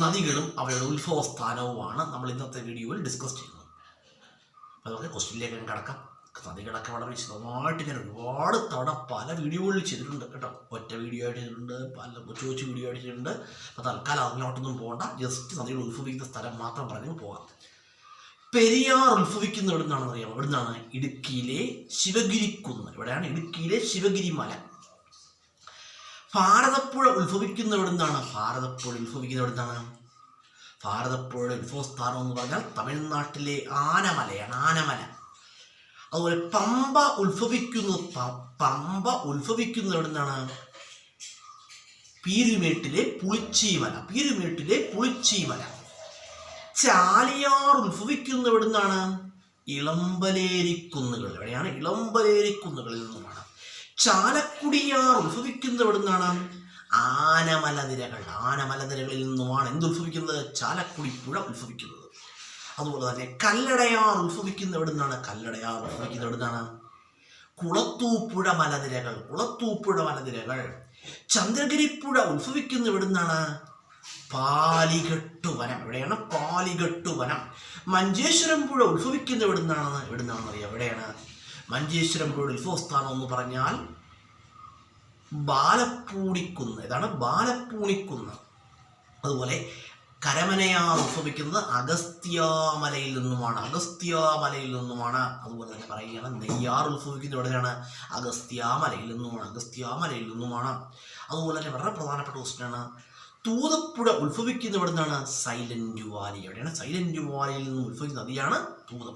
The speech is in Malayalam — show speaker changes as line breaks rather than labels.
നദികളും അവയുടെ ഉത്ഭവസ്ഥാനവുമാണ് നമ്മൾ ഇന്നത്തെ വീഡിയോയിൽ ഡിസ്കസ് ചെയ്യുന്നത്. അപ്പോൾ നമുക്ക് ക്വസ്റ്റ്യനിലേക്ക് കടക്കാം. നദികളൊക്കെ വളരെ വിശദമായിട്ട് ഞാൻ ഒരുപാട് തവണ പല വീഡിയോകളിൽ ചെയ്തിട്ടുണ്ട് കേട്ടോ. ഒറ്റ വീഡിയോ ആയിട്ട് ചെയ്തിട്ടുണ്ട്, പല ചോദിച്ച വീഡിയോ ആയിട്ട് ചെയ്തിട്ടുണ്ട്. അപ്പോൾ തൽക്കാലം അതിനോട്ടൊന്നും പോകണ്ട, ജസ്റ്റ് നദികൾ ഉത്ഭവിക്കുന്ന സ്ഥലം മാത്രം പറഞ്ഞു പോകാം. പെരിയാർ ഉത്ഭവിക്കുന്ന എവിടെ നിന്നാണെന്ന് അറിയാമോ? എവിടെ നിന്നാണ്? ഇടുക്കിയിലെ ശിവഗിരിക്കുന്ന്. ഇവിടെയാണ് ഇടുക്കിയിലെ ശിവഗിരി മല. ഭാരതപ്പുഴ ഉത്ഭവിക്കുന്ന എവിടെ നിന്നാണ്? ഭാരതപ്പുഴ ഉത്ഭവിക്കുന്ന എവിടെ നിന്നാണ്? ഭാരതപ്പുഴയുടെ ഉത്ഭവസ്ഥാനം എന്ന് പറഞ്ഞാൽ തമിഴ്നാട്ടിലെ ആനമലയാണ്, ആനമല. അതുപോലെ പമ്പ ഉത്ഭവിക്കുന്ന എവിടെ നിന്നാണ്? പീരുമേട്ടിലെ പുളിച്ചീമല, പീരുമേട്ടിലെ പുളിച്ചീമല. ചാലിയാർ ഉത്ഭവിക്കുന്ന എവിടെ നിന്നാണ്? ഇളമ്പലേരിക്കുന്നുകൾ. എവിടെയാണ്? ഇളമ്പലേരിക്കുന്നുകളിൽ നിന്നുമാണ്. ചാലക്കുടിയാർ ഉത്ഭവിക്കുന്ന എവിടെ നിന്നാണ്? ആനമലനിരകൾ, ആനമലനിരകളിൽ നിന്നുമാണ് എന്തുത്ഭവിക്കുന്നത്? ചാലക്കുടി പുഴ ഉത്ഭവിക്കുന്നത്. അതുപോലെ തന്നെ കല്ലടയാർ ഉത്ഭവിക്കുന്ന എവിടെ നിന്നാണ്? കല്ലടയാർ ഉത്ഭവിക്കുന്ന എവിടെ നിന്നാണ്? കുളത്തൂപ്പുഴ മലനിരകൾ, കുളത്തൂപ്പുഴ മലനിരകൾ. ചന്ദ്രഗിരിപ്പുഴ ഉത്ഭവിക്കുന്ന എവിടെ നിന്നാണ്? പാലികെട്ടുവനം. എവിടെയാണ്? പാലികെട്ടുവനം. മഞ്ചേശ്വരം പുഴ ഉത്ഭവിക്കുന്ന എവിടെ നിന്നാണെന്ന് അറിയാം? എവിടെയാണ് മഞ്ചേശ്വരം പുഴയുടെ ഉത്ഭവസ്ഥാനം എന്ന് പറഞ്ഞാൽ ബാലപ്പൂണിക്കുന്ന്. ഇതാണ് ബാലപ്പൂണിക്കുന്ന്. അതുപോലെ കരമനയാർ ഉത്ഭവിക്കുന്നത് അഗസ്ത്യാമലയിൽ നിന്നുമാണ്, അഗസ്ത്യാമലയിൽ നിന്നുമാണ്. അതുപോലെ തന്നെ പറയുകയാണ് നെയ്യാർ ഉത്ഭവിക്കുന്നത് എവിടെയാണ്? അഗസ്ത്യാമലയിൽ നിന്നുമാണ്, അഗസ്ത്യാമലയിൽ നിന്നുമാണ്. അതുപോലെ തന്നെ വളരെ പ്രധാനപ്പെട്ട ക്വസ്റ്റ്യനാണ്, തൂതപ്പുഴ ഉത്ഭവിക്കുന്ന എവിടെ നിന്നാണ്? Silent Valley. എവിടെയാണ്? സൈലന്റ് വാലിയിൽ നിന്നും ഉത്ഭവിക്കുന്ന നദിയാണ് തൂതപ്പുഴ.